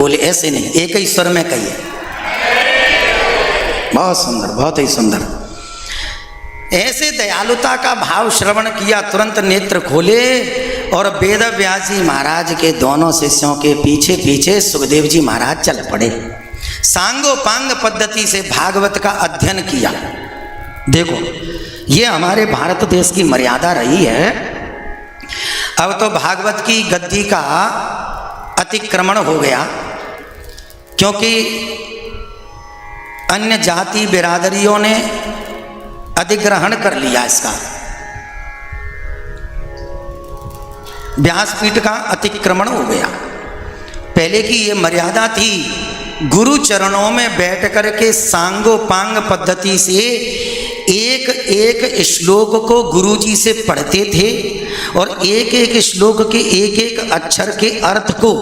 बोले ऐसे नहीं, एक ही स्वर में कहिए। बहुत सुंदर, बहुत ही सुंदर। ऐसे दयालुता का भाव श्रवण किया, तुरंत नेत्र खोले और वेद व्यास जी महाराज के दोनों शिष्यों के पीछे पीछे सुखदेव जी महाराज चल पड़े। सांगोपांग पद्धति से भागवत का अध्ययन किया। देखो, ये हमारे भारत देश की मर्यादा रही है। अब तो भागवत की गद्दी का अतिक्रमण हो गया, क्योंकि अन्य जाति बिरादरियों ने अधिग्रहण कर लिया इसका। व्यासपीठ का अतिक्रमण हो गया। पहले की ये मर्यादा थी, गुरु चरणों में बैठ करके सांगोपांग पद्धति से एक एक श्लोक को गुरु जी से पढ़ते थे और एक एक श्लोक के एक एक अक्षर के अर्थ को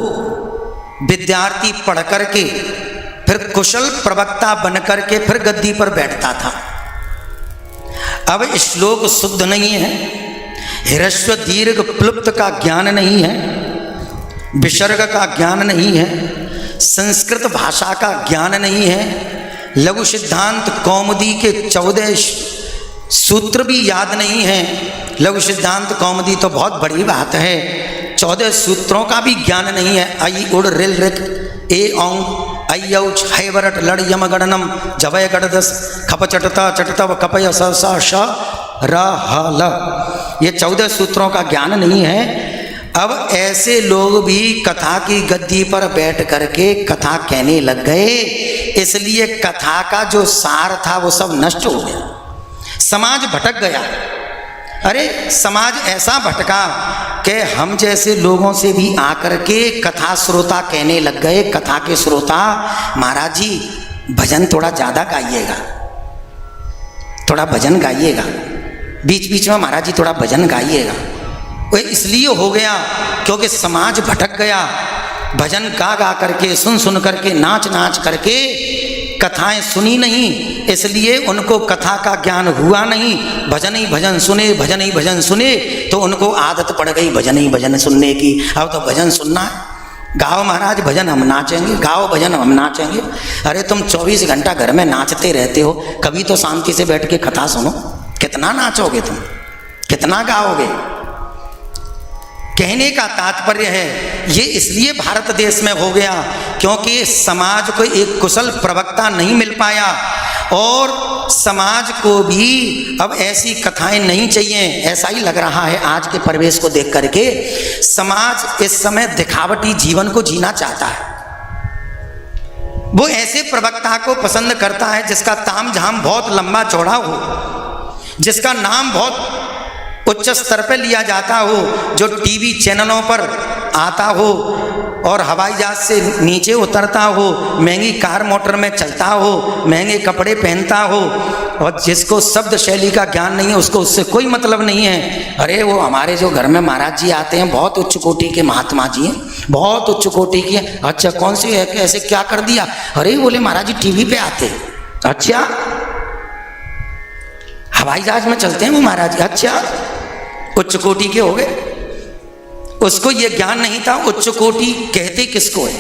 विद्यार्थी पढ़ करके फिर कुशल प्रवक्ता बन करके फिर गद्दी पर बैठता था। अब श्लोक शुद्ध नहीं है, ह्रस्व दीर्घ प्लुप्त का ज्ञान नहीं है, विसर्ग का ज्ञान नहीं है, संस्कृत भाषा का ज्ञान नहीं है, लघु सिद्धांत कौमुदी के 14 सूत्र भी याद नहीं है। लघु सिद्धांत कौमुदी तो बहुत बड़ी बात है, 14 सूत्रों का भी ज्ञान नहीं है। आई उड़ रिल रिक ए औ अयौ छय वरट लड़ यम गणनम जवय गणदस खप चटता चटतव कपय स स श र ह ल, ये 14 सूत्रों का ज्ञान नहीं है। अब ऐसे लोग भी कथा की गद्दी पर बैठ करके कथा कहने लग गए, इसलिए कथा का जो सार था वो सब नष्ट हो गया, समाज भटक गया। अरे समाज ऐसा भटका कि हम जैसे लोगों से भी आकर के कथा श्रोता कहने लग गए, कथा के श्रोता, महाराज जी भजन थोड़ा ज़्यादा गाइएगा, थोड़ा भजन गाइएगा, बीच बीच में महाराज जी थोड़ा भजन गाइएगा। वो इसलिए हो गया क्योंकि समाज भटक गया। भजन गा गा करके, सुन सुन करके, नाच नाच करके कथाएं सुनी नहीं, इसलिए उनको कथा का ज्ञान हुआ नहीं। भजन ही भजन सुने, भजन ही भजन सुने, तो उनको आदत पड़ गई भजन ही भजन सुनने की। अब तो भजन सुनना है, गाओ महाराज भजन हम नाचेंगे, गाओ भजन हम नाचेंगे। अरे तुम 24 घंटा घर में नाचते रहते हो, कभी तो शांति से बैठ के कथा सुनो। कितना नाचोगे तुम, कितना गाओगे? कहने का तात्पर्य है, ये इसलिए भारत देश में हो गया क्योंकि समाज को एक कुशल प्रवक्ता नहीं मिल पाया और समाज को भी अब ऐसी कथाएं नहीं चाहिए। ऐसा ही लग रहा है आज के परिवेश को देख करके, समाज इस समय दिखावटी जीवन को जीना चाहता है। वो ऐसे प्रवक्ता को पसंद करता है जिसका ताम झाम बहुत लंबा चौड़ा हो, जिसका नाम बहुत उच्च स्तर पर लिया जाता हो, जो टीवी चैनलों पर आता हो और हवाई जहाज से नीचे उतरता हो, महंगी कार मोटर में चलता हो, महंगे कपड़े पहनता हो, और जिसको शब्द शैली का ज्ञान नहीं है उसको उससे कोई मतलब नहीं है। अरे वो हमारे जो घर में महाराज जी आते हैं बहुत उच्च कोटि के महात्मा जी हैं, बहुत उच्च कोटि के। अच्छा कौन सी है, कैसे क्या कर दिया? अरे बोले महाराज जी टीवी पे आते। अच्छा हवाई जहाज में चलते हैं वो महाराज जी। अच्छा उच्च कोटि के हो गए, उसको ये ज्ञान नहीं था उच्च कोटि कहते किसको है।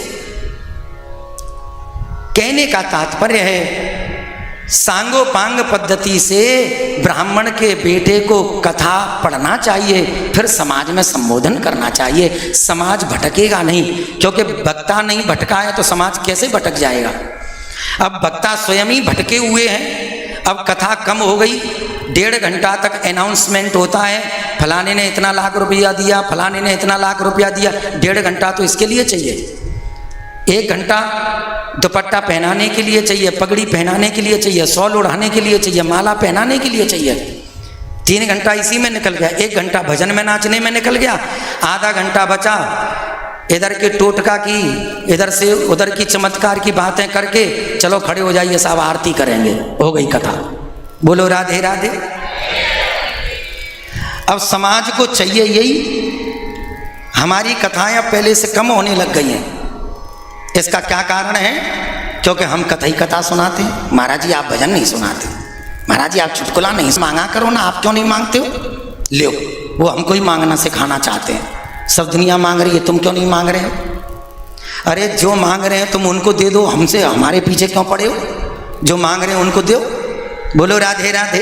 कहने का तात्पर्य है, सांगोपांग पद्धति से ब्राह्मण के बेटे को कथा पढ़ना चाहिए, फिर समाज में संबोधन करना चाहिए। समाज भटकेगा नहीं, क्योंकि वक्ता नहीं भटका है तो समाज कैसे भटक जाएगा। अब वक्ता स्वयं ही भटके हुए हैं। अब कथा कम हो गई, 1.5 घंटा तक अनाउंसमेंट होता है, फलाने ने इतना लाख रुपया दिया, फलाने ने इतना लाख रुपया दिया। 1.5 घंटा तो इसके लिए चाहिए, 1 घंटा दुपट्टा पहनाने के लिए चाहिए, पगड़ी पहनाने के लिए चाहिए, शॉल ओढ़ाने के लिए चाहिए, माला पहनाने के लिए चाहिए। 3 घंटा इसी में निकल गया, 1 घंटा भजन में नाचने में निकल गया, आधा घंटा बचा इधर के टोटका की, इधर से उधर की चमत्कार की बातें करके, चलो खड़े हो जाइए साहब आरती करेंगे, हो गई कथा। बोलो राधे राधे। अब समाज को चाहिए यही। हमारी कथाएं अब पहले से कम होने लग गई हैं। इसका क्या कारण है? क्योंकि हम कथा ही कथा सुनाते हैं। महाराज जी आप भजन नहीं सुनाते, महाराज जी आप चुटकुला नहीं मांगा करो ना, आप क्यों नहीं मांगते हो? लो वो हमको ही मांगना सिखाना चाहते हैं। सब दुनिया मांग रही है, तुम क्यों नहीं मांग रहे हो? अरे जो मांग रहे हैं तुम उनको दे दो, हमसे हमारे पीछे क्यों पड़े हो? जो मांग रहे हैं उनको दो। बोलो राधे राधे।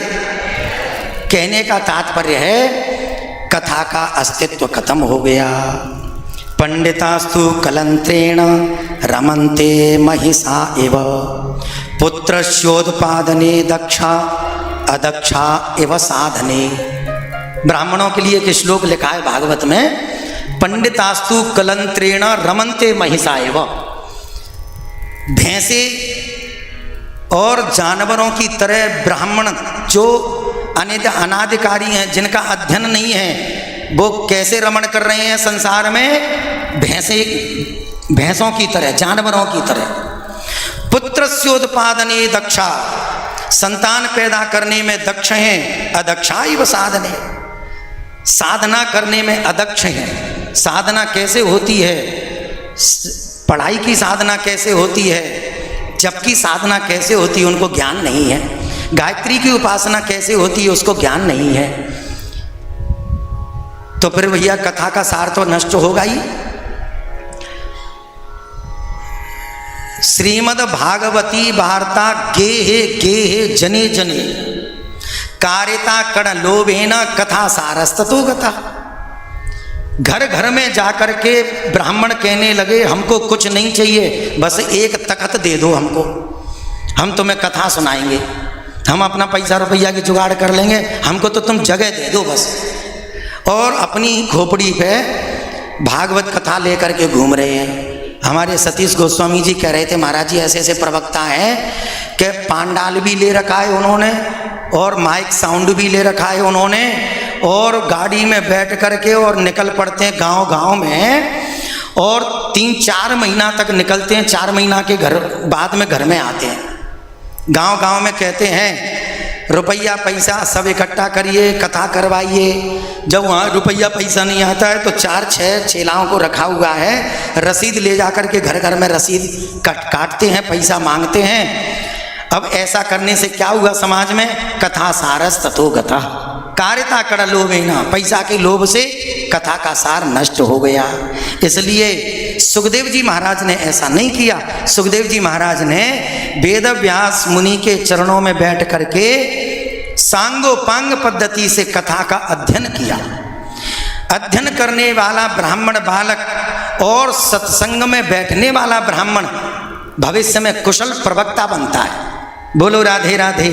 कहने का तात्पर्य है कथा का अस्तित्व खत्म हो गया। पंडितास्तु कलंत्रेण रमन्ते महिषा एव पुत्रस्योत्पादने दक्षा अदक्षा एव साधने। ब्राह्मणों के लिए एक श्लोक लिखा है भागवत में, पंडितास्तु कलंत्रेण रमन्ते महिषा एव। भैंसे और जानवरों की तरह ब्राह्मण जो अनाधिकारी हैं, जिनका अध्ययन नहीं है, वो कैसे रमण कर रहे हैं संसार में? भैंसों की तरह, जानवरों की तरह। पुत्रस्योत्पादने दक्षा, संतान पैदा करने में दक्ष हैं, अदक्षा इव साधने, साधना करने में अदक्ष हैं। साधना कैसे होती है? पढ़ाई की साधना कैसे होती है? जबकि साधना कैसे होती है उनको ज्ञान नहीं है। गायत्री की उपासना कैसे होती है उसको ज्ञान नहीं है। तो फिर भैया कथा का सार तो नष्ट होगा ही। श्रीमद् भागवती वार्ता गेहे गेहे जने जने कारिता कण लोभेन कथा सारस्ततो गता। घर घर में जाकर के ब्राह्मण कहने लगे हमको कुछ नहीं चाहिए, बस एक तख्त दे दो हमको, हम तुम्हें कथा सुनाएंगे, हम अपना पैसा रुपया की जुगाड़ कर लेंगे, हमको तो तुम जगह दे दो बस। और अपनी खोपड़ी पे भागवत कथा लेकर के घूम रहे हैं। हमारे सतीश गोस्वामी जी कह रहे थे महाराज जी ऐसे ऐसे प्रवक्ता हैं कि पांडाल भी ले रखा है उन्होंने और माइक साउंड भी ले रखा है उन्होंने, और गाड़ी में बैठ करके और निकल पड़ते हैं गांव गांव में, और 3-4 महीना तक निकलते हैं, 4 महीना के घर बाद में घर में आते हैं। गांव गांव में कहते हैं रुपया पैसा सब इकट्ठा करिए, कथा करवाइए। जब वहाँ रुपया पैसा नहीं आता है तो 4-6 चेलाओं को रखा हुआ है, रसीद ले जा कर के घर घर में रसीद काटते हैं, पैसा मांगते हैं। अब ऐसा करने से क्या हुआ समाज में? कथा सारस तथो गता, कारिता कड़ लोभेना, पैसा के लोभ से कथा का सार नष्ट हो गया। इसलिए सुखदेव जी महाराज ने ऐसा नहीं किया। सुखदेव जी महाराज ने वेद व्यास मुनि के चरणों में बैठ करके सांगोपांग पद्धति से कथा का अध्ययन किया। अध्ययन करने वाला ब्राह्मण बालक और सत्संग में बैठने वाला ब्राह्मण भविष्य में कुशल प्रवक्ता बनता है। बोलो राधे राधे।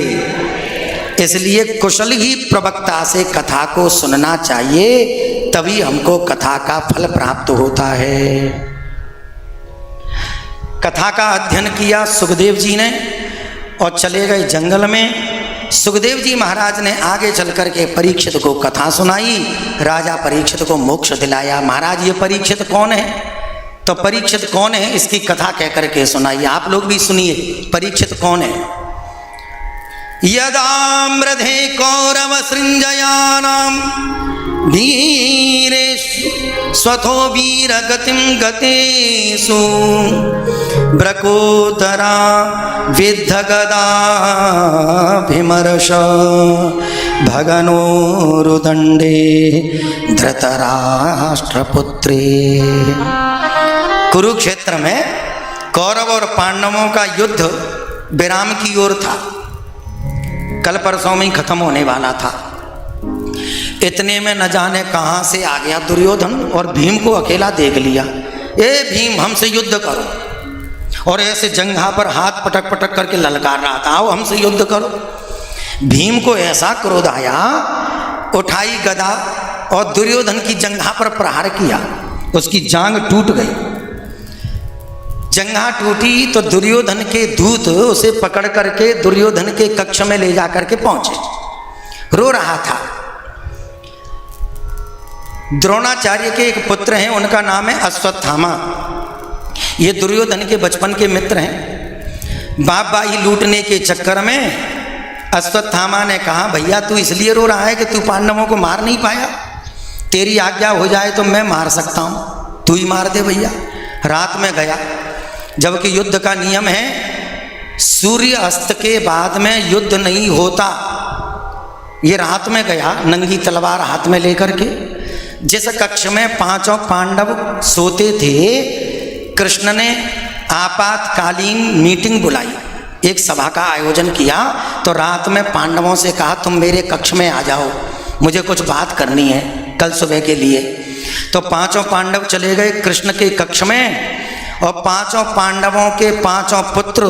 इसलिए कुशल ही प्रवक्ता से कथा को सुनना चाहिए, तभी हमको कथा का फल प्राप्त होता है। कथा का अध्ययन किया सुखदेव जी ने और चले गए जंगल में। सुखदेव जी महाराज ने आगे चल करके परीक्षित को कथा सुनाई। राजा परीक्षित को मोक्ष दिलाया। महाराज ये परीक्षित कौन है? तो परीक्षित कौन है इसकी कथा कह करके सुनाइए। आप लोग भी सुनिए परीक्षित कौन है। यदाम्रधे कौरव सृंजयानाम वीरेषु स्वथो वीरगतिं गतेषु ब्रकोदरा विद्धगदा विमर्श भगनोरुदंडे धृतराष्ट्रपुत्रे। कुरुक्षेत्र में कौरव और पांडवों का युद्ध विराम की ओर था, कल परसों में ही खत्म होने वाला था। इतने में न जाने कहां से आ गया दुर्योधन और भीम को अकेला देख लिया। ए भीम हमसे युद्ध करो, और ऐसे जंघा पर हाथ पटक पटक करके ललकार रहा था, आओ हमसे युद्ध करो। भीम को ऐसा क्रोध आया, उठाई गदा और दुर्योधन की जंघा पर प्रहार किया। उसकी जांग टूट गई। जंघा टूटी तो दुर्योधन के दूत उसे पकड़ करके दुर्योधन के कक्ष में ले जा करके पहुंचे। रो रहा था। द्रोणाचार्य के एक पुत्र हैं, उनका नाम है अश्वत्थामा। ये दुर्योधन के बचपन के मित्र हैं। बाप भाई लूटने के चक्कर में अश्वत्थामा ने कहा भैया तू इसलिए रो रहा है कि तू पांडवों को मार नहीं पाया, तेरी आज्ञा हो जाए तो मैं मार सकता हूं, तू ही मार दे भैया। रात में गया, जबकि युद्ध का नियम है सूर्य अस्त के बाद में युद्ध नहीं होता। ये रात में गया नंगी तलवार हाथ में लेकर के। जिस कक्ष में 5 पांडव सोते थे कृष्ण ने आपातकालीन मीटिंग बुलाई, एक सभा का आयोजन किया। तो रात में पांडवों से कहा तुम मेरे कक्ष में आ जाओ, मुझे कुछ बात करनी है कल सुबह के लिए। तो पांचों पांडव चले गए कृष्ण के कक्ष में, और पांचों पांडवों के पांचों पुत्र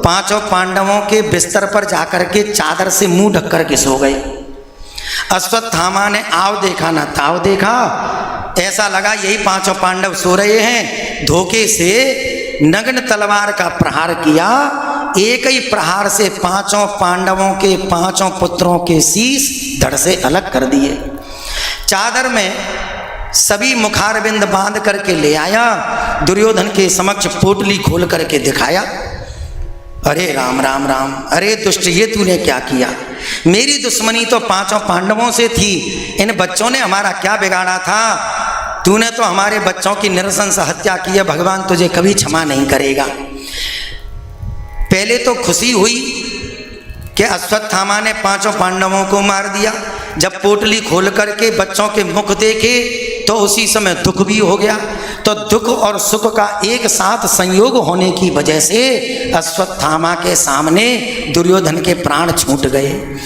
पांचों पांडवों के बिस्तर पर जाकर के चादर से मुंह ढक कर के सो गए। अश्वत्थामा ने आव देखा ना ताव देखा, ऐसा लगा यही पांचों पांडव सो रहे हैं। धोखे से नग्न तलवार का प्रहार किया, एक ही प्रहार से पांचों पांडवों के पांचों पुत्रों के शीश धड़ से अलग कर दिए। चादर में सभी मुखारबिंद बांध करके ले आया, दुर्योधन के समक्ष पोटली खोल करके दिखाया। अरे राम राम राम, अरे दुष्ट ये तूने क्या किया? मेरी दुश्मनी तो पांचों पांडवों से थी, इन बच्चों ने हमारा क्या बिगाड़ा था? तूने तो हमारे बच्चों की नृशंस हत्या की है, भगवान तुझे कभी क्षमा नहीं करेगा। पहले तो खुशी हुई कि अश्वत्थामा ने पांचों पांडवों को मार दिया। जब पोटली खोल करके बच्चों के मुख देखे तो उसी समय दुख भी हो गया। तो दुख और सुख का एक साथ संयोग होने की वजह से अश्वत्थामा के सामने दुर्योधन के प्राण छूट गए।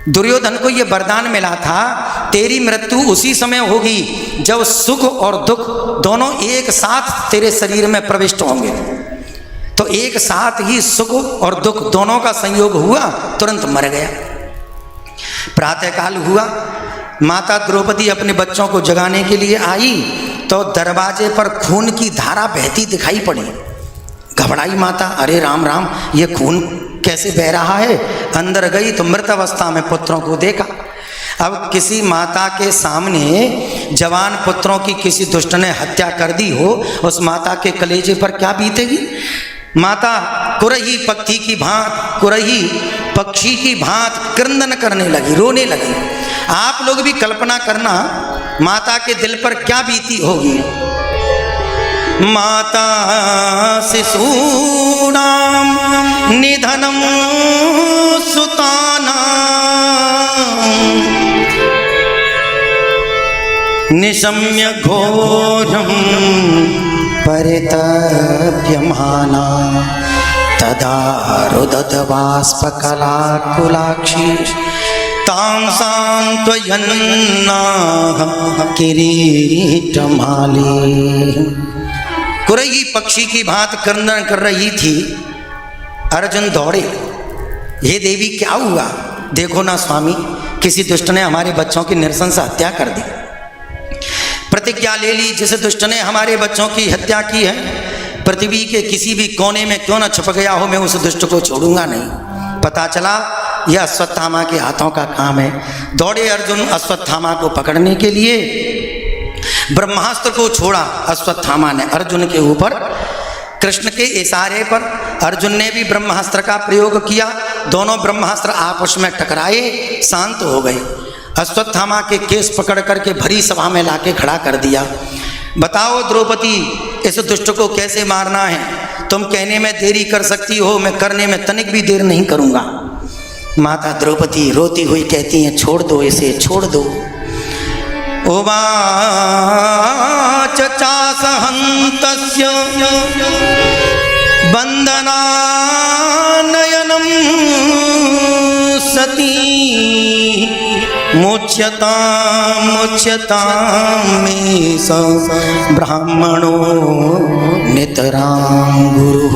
दुर्योधन को यह वरदान मिला था तेरी मृत्यु उसी समय होगी जब सुख और दुख दोनों एक साथ तेरे शरीर में प्रविष्ट होंगे। तो एक साथ ही सुख और दुख दोनों का संयोग हुआ, तुरंत मर गया। प्रातःकाल हुआ, माता द्रौपदी अपने बच्चों को जगाने के लिए आई तो दरवाजे पर खून की धारा बहती दिखाई पड़ी। घबराई माता, अरे राम राम ये खून कैसे बह रहा है? अंदर गई तो मृत अवस्था में पुत्रों को देखा। अब किसी माता के सामने जवान पुत्रों की किसी दुष्ट ने हत्या कर दी हो, उस माता के कलेजे पर क्या बीतेगी? माता कुरही पक्षी की भांत क्रंदन करने लगी, रोने लगी। आप लोग भी कल्पना करना माता के दिल पर क्या बीती होगी। माता शिशूनां निधनं सुतानां निशम्य घोरं परितप्यमाना तदा रुदत बाष्पकलाकुलाक्षी तां सांत्वयन्नाह किरीटमाली। कुरही पक्षी की भांत क्रंदन कर रही थी। अर्जुन दौड़े, हे देवी क्या हुआ? देखो ना स्वामी, किसी दुष्ट ने हमारे बच्चों की नृशंस हत्या कर दी। प्रतिज्ञा ले ली, जिस दुष्ट ने हमारे बच्चों की हत्या की है पृथ्वी के किसी भी कोने में क्यों न छुप गया हो, मैं उस दुष्ट को छोड़ूंगा नहीं। पता चला यह अश्वत्थामा के हाथों का काम है। दौड़े अर्जुन अश्वत्थामा को पकड़ने के लिए, ब्रह्मास्त्र को छोड़ा अश्वत्थामा ने अर्जुन के ऊपर। कृष्ण के इशारे पर अर्जुन ने भी ब्रह्मास्त्र का प्रयोग किया। दोनों ब्रह्मास्त्र आपस में टकराए, शांत हो गए। अश्वत्थामा के केस पकड़ करके भरी सभा में लाके खड़ा कर दिया। बताओ द्रौपदी, इस दुष्ट को कैसे मारना है? तुम कहने में देरी कर सकती हो, मैं करने में तनिक भी देर नहीं करूँगा। माता द्रौपदी रोती हुई कहती हैं, छोड़ दो इसे, छोड़ दो। उवाच चासहन्तस्य बन्दनानयनं सती मुच्यतां मे स ब्राह्मणो नितरां गुरुः।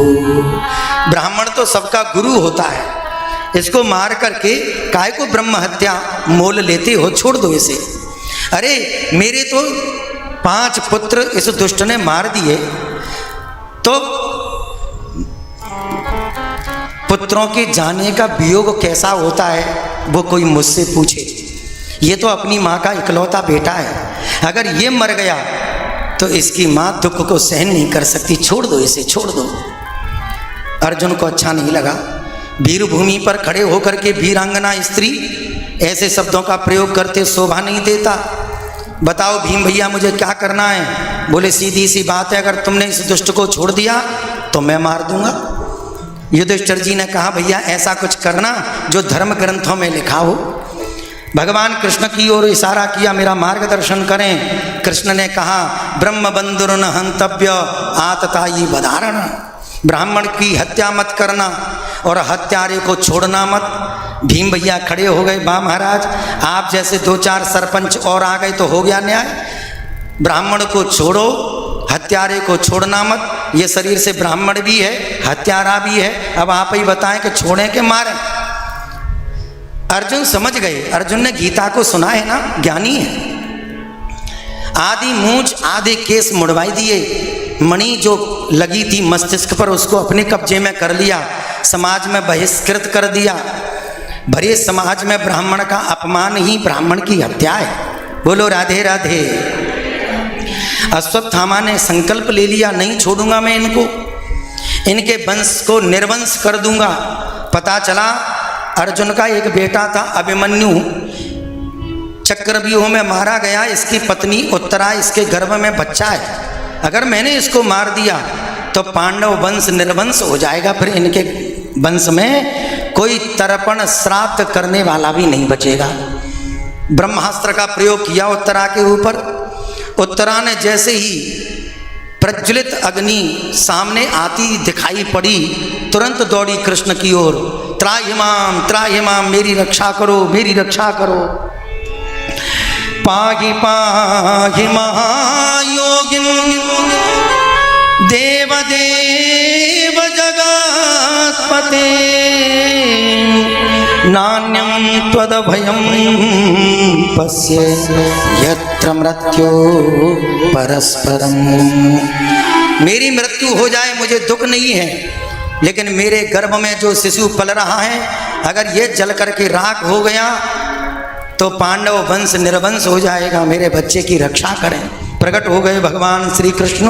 ब्राह्मण तो सबका गुरु होता है, इसको मार करके काय को ब्रह्म हत्या मोल लेते हो? छोड़ दो इसे। अरे मेरे तो 5 पुत्र इस दुष्ट ने मार दिए, तो पुत्रों के जाने का वियोग कैसा होता है वो कोई मुझसे पूछे। ये तो अपनी माँ का इकलौता बेटा है, अगर ये मर गया तो इसकी माँ दुख को सहन नहीं कर सकती। छोड़ दो इसे, छोड़ दो। अर्जुन को अच्छा नहीं लगा। वीर भूमि पर खड़े होकर के वीरांगना स्त्री ऐसे शब्दों का प्रयोग करते शोभा नहीं देता। बताओ भीम भैया मुझे क्या करना है? बोले सीधी सी बात है, अगर तुमने इस दुष्ट को छोड़ दिया तो मैं मार दूंगा। युधिष्ठिर जी ने कहा भैया ऐसा कुछ करना जो धर्म ग्रंथों में लिखा हो। भगवान कृष्ण की ओर इशारा किया, मेरा मार्गदर्शन करें। कृष्ण ने कहा, ब्रह्म बंधुरन हंतव्य आतताई बधारण, ब्राह्मण की हत्या मत करना और हत्यारे को छोड़ना मत। भीम भैया खड़े हो गए, वाह महाराज, आप जैसे 2-4 सरपंच और आ गए तो हो गया न्याय। ब्राह्मण को छोड़ो, हत्यारे को छोड़ना मत। ये शरीर से ब्राह्मण भी है, हत्यारा भी है, अब आप ही बताएं कि छोड़ें कि मारें। अर्जुन समझ गए, अर्जुन ने गीता को सुना है ना, ज्ञानी है। आधी मूंछ आधे केस मुड़वाई दिए, मणि जो लगी थी मस्तिष्क पर उसको अपने कब्जे में कर लिया, समाज में बहिष्कृत कर दिया। भरे समाज में ब्राह्मण का अपमान ही ब्राह्मण की हत्या है। बोलो राधे राधे। अश्वत्थामा ने संकल्प ले लिया, नहीं छोड़ूंगा मैं इनको, इनके वंश को निर्वंश कर दूंगा। पता चला अर्जुन का एक बेटा था अभिमन्यु, चक्रव्यूह में मारा गया। इसकी पत्नी उत्तरा, इसके गर्भ में बच्चा है। अगर मैंने इसको मार दिया तो पांडव वंश निर्वंश हो जाएगा, फिर इनके वंश में कोई तर्पण श्राद्ध करने वाला भी नहीं बचेगा। ब्रह्मास्त्र का प्रयोग किया उत्तरा के ऊपर। उत्तरा ने जैसे ही प्रज्वलित अग्नि सामने आती दिखाई पड़ी, तुरंत दौड़ी कृष्ण की ओर, त्राहि माम, मेरी रक्षा करो, मेरी रक्षा करो। पाहि पाहि महायोगिन देव देव जगत्पते, नान्यं त्वदभयं पश्य यत्र मृत्यो परस्परम। मेरी मृत्यु हो जाए मुझे दुख नहीं है, लेकिन मेरे गर्भ में जो शिशु पल रहा है, अगर ये जल करके राख हो गया तो पांडव वंश निर्वंश हो जाएगा। मेरे बच्चे की रक्षा करें। प्रकट हो गए भगवान श्री कृष्ण।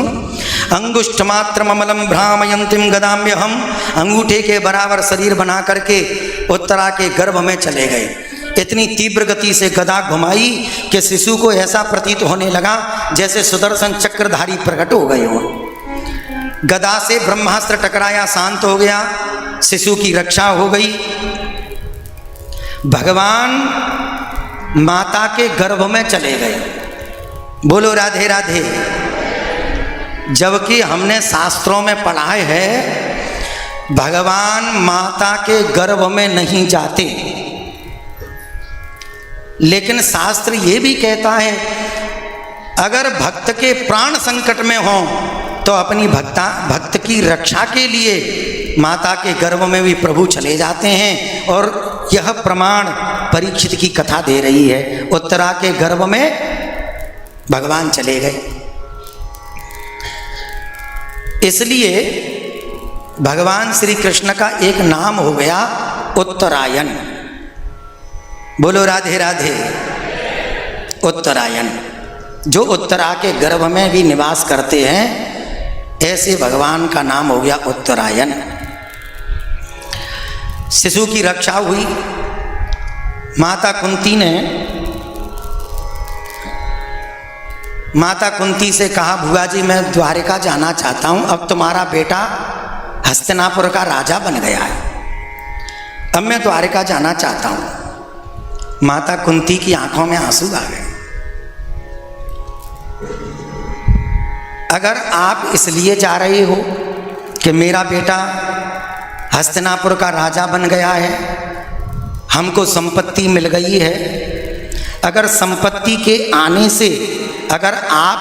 अंगुष्ठ मात्र अमलम भ्रामयंतिम गदाम्यहम, अंगूठे के बराबर शरीर बना करके उत्तरा के गर्भ में चले गए। इतनी तीव्र गति से गदा घुमाई कि शिशु को ऐसा प्रतीत होने लगा जैसे सुदर्शन चक्रधारी प्रकट हो गए हों। गदा से ब्रह्मास्त्र टकराया, शांत हो गया, शिशु की रक्षा हो गई। भगवान माता के गर्भ में चले गए। बोलो राधे राधे। जबकि हमने शास्त्रों में पढ़ा है भगवान माता के गर्भ में नहीं जाते, लेकिन शास्त्र ये भी कहता है अगर भक्त के प्राण संकट में हो तो अपनी भक्त की रक्षा के लिए माता के गर्भ में भी प्रभु चले जाते हैं। और यह प्रमाण परीक्षित की कथा दे रही है। उत्तरा के गर्भ में भगवान चले गए, इसलिए भगवान श्री कृष्ण का एक नाम हो गया उत्तरायण। बोलो राधे राधे। उत्तरायण, जो उत्तरा के गर्भ में भी निवास करते हैं, ऐसे भगवान का नाम हो गया उत्तरायण। शिशु की रक्षा हुई। माता कुंती से कहा, भुआ जी मैं द्वारिका जाना चाहता हूँ, अब तुम्हारा बेटा हस्तिनापुर का राजा बन गया है, अब मैं द्वारिका जाना चाहता हूँ। माता कुंती की आंखों में आंसू आ गए। अगर आप इसलिए जा रहे हो कि मेरा बेटा हस्तिनापुर का राजा बन गया है, हमको संपत्ति मिल गई है, अगर संपत्ति के आने से अगर आप